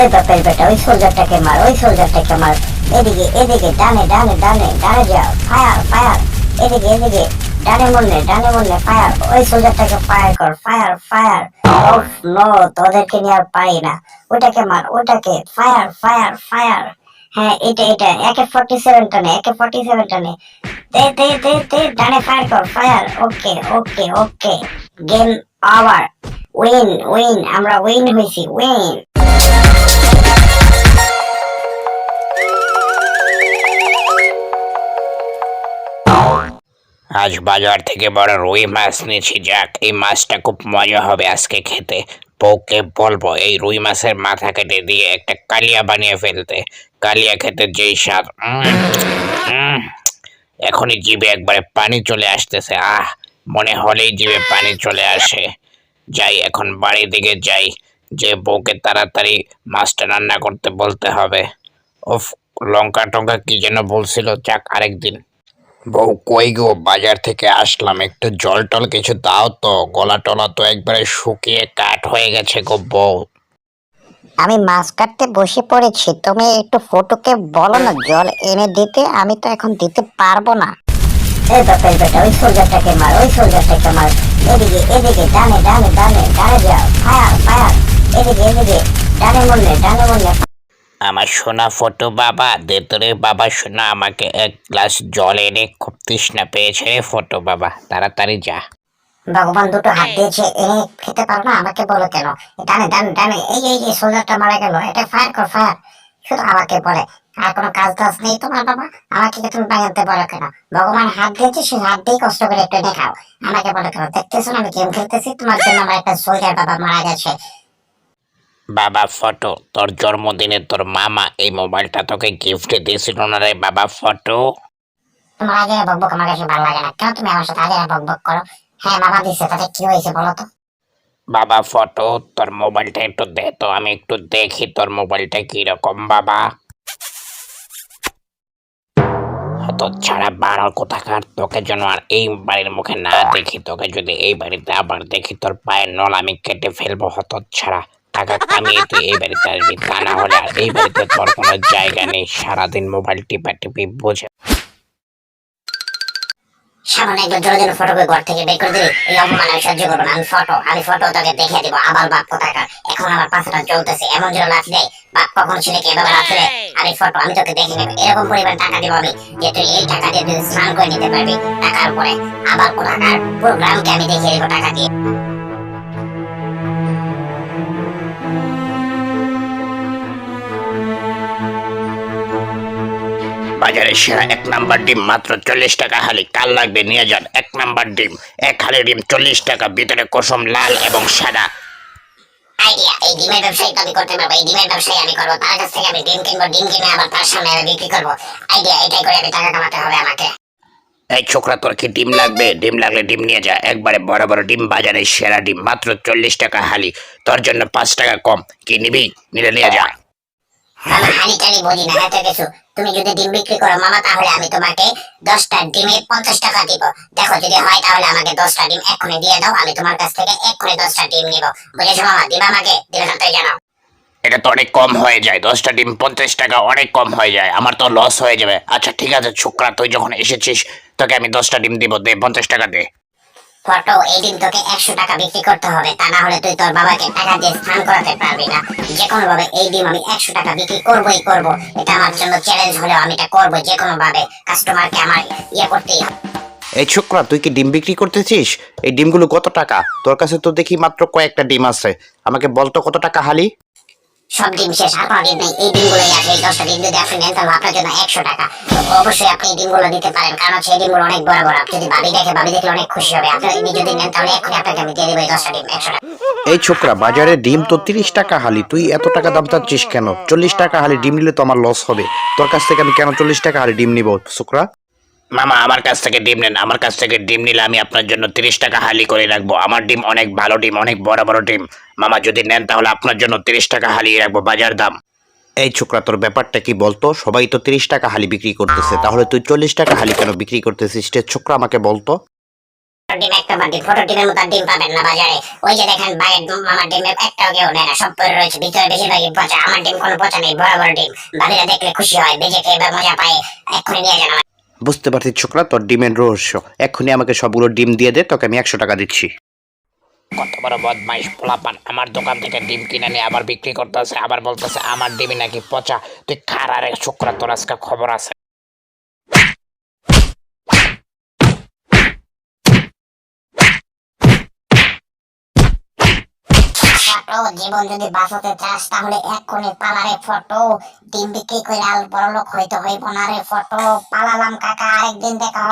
এই বাপের বেটা, ওই সোলজারটাকে মার, ওই সোলজারটাকে মার। এদিকে এদিকে, ডানে ডানে ডানে ডানে যাও, ফায়ার ফায়ার। এদিকে এদিকে, ডানে মনে ফায়ার। ওই সোলজারটাকে ফায়ার কর, ফায়ার ফায়ার। ওফ নো, তোদেরকে নিয়ে আর পারি না। ওটাকে মার, ওটাকে ফায়ার ফায়ার ফায়ার। হ্যাঁ, এটা এটা AK-47 টানে, AK-47 টানে। দে দে দে দে, ডানে ফায়ার কর, ফায়ার। ওকে ওকে ওকে, গেম ওভার। উইন উইন, আমরা উইন হয়েছি, উইন। আজ বাজার থেকে বড় রুই মাছ নিয়েছি, যাক এই মাছটা খুব মজা হবে আজকে খেতে। বউকে বলবো এই রুই মাছের মাথা কেটে দিয়ে একটা কালিয়া বানিয়ে ফেলতে। কালিয়া খেতে যেই স্বাদ, এখনই জিভে একবারে পানি চলে আসতেছে। মনে হলেই জিভে পানি চলে আসে। যাই এখন বাড়ির দিকে যাই, যে বউকে তাড়াতাড়ি মাছটা রান্না করতে বলতে হবে। উফ, লঙ্কা টঙ্কা কি যেন বলছিল, যাক আরেকদিন। বউ কই গো, বাজার থেকে আসলাম, একটু জল টল কিছু দাও তো, গলা টলা তো একবারে শুকিয়ে কাঠ হয়ে গেছে গো বউ। আমি মাছ কাটতে বসে পড়েছি, তুমি একটু ফটোকে বলো না জল এনে দিতে, আমি তো এখন দিতে পারবো না। এই বাপের বেটা, ওই সোলজারটাকে মার, ওই সোলজারটাকে মার। এদিকে এদিকে, ডানে ডানে ডানে ডানে যাও, ফায়ার ফায়ার। এদিকে এদিকে, ডানে মনে। আমার সোনা ফটো বাবা, দে তোরে বাবা সোনা, আমাকে এক গ্লাস জল এনে, খুব তৃষ্ণা পেয়েছে রে ফটো বাবা, তাড়াতাড়ি যা। ভগবান দুটো হাত দিয়েছে, এনে খেতে পারো না, আমাকে বলো কেন? ডানে ডানে ডানে, এই এই এই সোলজারটা মারা গেল, এটা ফায়ার কর, ফায়ার। শুধু আমাকে বলে, আর কোনো কাজ টাজ নেই তোমার বাবা? আমাকে তুমি বানাতে বলো কেন? ভগবান হাত দিয়েছে, সেই হাত দিয়ে কষ্ট করে একটু এনে খাও। আমাকে বলো কেন? দেখতেছো না আমি গেম খেলতেছি, তোমার জন্য আমার একটা সোলজার বাবা মারা গেছে। বাবা ফটো, তোর জন্মদিনে তোর মামা এই মোবাইলটা তোকে গিফট দিয়েছিল না রে বাবা ফটো? তোমার আগে বকবক আমার কাছে ভালো লাগে না, কেন তুমি আমার সাথে আগে বকবক করো? হ্যাঁ মামা দিছে, তাতে কি হয়েছে বলো তো? বাবা ফটো, তোর মোবাইলটা একটু দে তো, আমি একটু দেখি তোর মোবাইলটা কিরকম বাবা। তো ছাড়া বাড়ার কোথাকার, তোকে যেন আর এই বাড়ির মুখে না দেখি, তোকে যদি এই বাড়িতে আবার দেখি তোর পায়ের নল আমি কেটে ফেলবো। হত ছাড়া, টাকা কামিয়ে তুই এই বাড়িতে আসবি, তা না হলে আর এই বাড়িতে তোর কোনো জায়গা নেই। সারাদিন মোবাইল টিপা টিপি বুঝে। সামনে একবার জোরে জোরে ফটোকে ঘর থেকে বের করে দিলে এই অপমান আমি সহ্য করবো না। আমি ফটো তোকে দেখে দিব, আবার বাপ কোথাকার। এখন আমার পাশাটা চলতেছে, এমন জোরে লাথি দেয়, বাপ কখন ছেলেকে এভাবে লাথি দেয়। আমি তোকে দেখে নেবো, এরকম পরিমাণ টাকা দিব আমি, যে তুই এই টাকা দিয়ে তুই স্নান করে নিতে পারবি। টাকার উপরে আবার কোথাকার পুরো গ্রামকে আমি দেখিয়ে দিব টাকা দিয়ে। বাজারে সেরা 1 নাম্বার ডিম মাত্র 40 টাকা হালি, কাল লাগবে নিয়ে যান। 1 নাম্বার ডিম, এক হালি ডিম 40 টাকা, ভিতরে কুসুম লাল এবং সাদা। আইডিয়া, এই ডিমের ব্যবসায়ী আমি করতে পারবো, এই ডিমের ব্যবসায়ী আমি করবো। তার কাছ থেকে আমি ডিম কিনবো, ডিম কিনে আবার তার সামনে আমি বিক্রি করবো। আইডিয়া, এটাই করে আমি টাকা কামাতে হবে আমাকে। এই ছোকরা, তোর কি ডিম লাগবে? ডিম লাগলে ডিম নিয়ে যা, একবারে বড় বড় ডিম, বাজারে সেরা ডিম মাত্র 40 টাকা হালি, তোর জন্য 5 টাকা কম। কি নিবি? নিলে নিয়ে যা। মামা হানি টানি বুঝি না এত কিছু। তুমি যদি ডিম বিক্রি করো মামা, তাহলে আমি তোমাকে 10টা ডিমে 50 টাকা দিব। দেখো যদি হয় তাহলে আমাকে 10টা ডিম এক্ষুনি দিয়ে দাও, আমি তোমার কাছ থেকে এক্ষুনি 10টা ডিম নিব। বুঝেছো মামা? দিবা আমাকে? দিলে তাড়াতাড়ি জানাও। এটা তো অনেক কম হয়ে যায়, 10টা ডিম 50 টাকা অনেক কম হয়ে যায়, আমার তো লস হয়ে যাবে। আচ্ছা ঠিক আছে ছোকরা, তুই যখন এসেছিস তোকে আমি 10টা ডিম দিব, দে 50 টাকা দে। ফটো, এই ডিম তোকে 100 টাকা বিক্রি করতে হবে, তা না হলে তুই তোর বাবাকে টাকা দিয়ে স্নান করাতে পারবি না। যে কোনো ভাবে এই ডিম আমি 100 টাকা বিক্রি করবই করব। এটা আমার জন্য চ্যালেঞ্জ হলেও আমি এটা করবো, যে কোনো ভাবে কাস্টমারকে আমার করতেই হবে। এই ছোকরা, তুই কি ডিম বিক্রি করতেছিস? এই ডিমগুলো কত টাকা? তোর কাছে তো দেখি মাত্র কয়েকটা ডিম আছে, আমাকে বলতো কত টাকা হালি? সব ডিম শেষ, আর কোনো ডিম নেই, এই ডিমগুলোই আছে। এই 10টা ডিম যদি আপনি নেন তাহলে আপনার জন্য 100 টাকা। তো অবশ্যই আপনি এই ডিমগুলো নিতে পারেন, কারণ হচ্ছে এই ডিমগুলো অনেক বড় বড়। আপনি যদি ভাবি দেখলে অনেক খুশি হবে। আপনি যদি নেন তাহলে এক্ষুনি আপনাকে আমি দিয়ে দেবো এই 10টা ডিম 100 টাকা। এই ছোকরা, বাজারে ডিম তো 30 টাকা হালি, তুই এত টাকা দাম চাচ্ছিস কেন? 40 টাকা হালি ডিম নিলে তো আমার লস হবে। তোর কাছ থেকে আমি কেন 40 টাকা হালি ডিম নিব ছোকরা? মামা আমার কাছ থেকে ডিম নেন, আমার কাছ থেকে ডিম নিলে আমি আপনার জন্য 30 টাকা হালি করে রাখবো। আমার ডিম অনেক ভালো ডিম, অনেক বড় বড় ডিম। মামা যদি নেন তাহলে আপনার জন্য 30 টাকা হালি রাখবো, বাজার দাম। এই ছোকরা, তোর ব্যাপারটা কি বলতো? সবাই তো 30 টাকা হালি বিক্রি করতেছে, তাহলে তুই 40 টাকা হালি কেন বিক্রি করতেছিস রে ছোকরা, আমাকে বলতো। ডিম একটা বাদ দিন, ফটো ডিমের মতো আর ডিম পাবেন না বাজারে। ওই যে দেখেন বাইরের মামার ডিমের একটাও কেউ নেয় না, সব পড়ে রয়েছে, ভিতরে বেশিরভাগই পচা। আমার ডিম কোনো পচা নেই, বড় বড় ডিম। ভাবিরা দেখলে খুশি হয়, বেজে খেয়ে বা মজা পায়। এক্ষুনি নিয়ে যান আমার। বুঝতে পারছি ছোকরা, তোর ডিমের রহস্য। এক্ষুনি আমাকে সবগুলো ডিম দিয়ে দে, তোকে আমি 100 টাকা দিচ্ছি। কত বড় বদমাইশ পোলাপান, আমার দোকান থেকে ডিম কিনে নিয়ে আবার বিক্রি করতেছে, আবার বলতেছে আমার ডিমই নাকি পচা। তুই খারা রে শুক্রা, তোর আজকে খবর আছে। ফটো, জীবন যদি বাঁচাতে চাস তাহলে এক্ষুনি পালারে ফটো। ডিম বিক্রি করে আর বড় লোক হইতে হইব না রে ফটো। পালালাম কাকা, আরেকদিন দেখা হবে।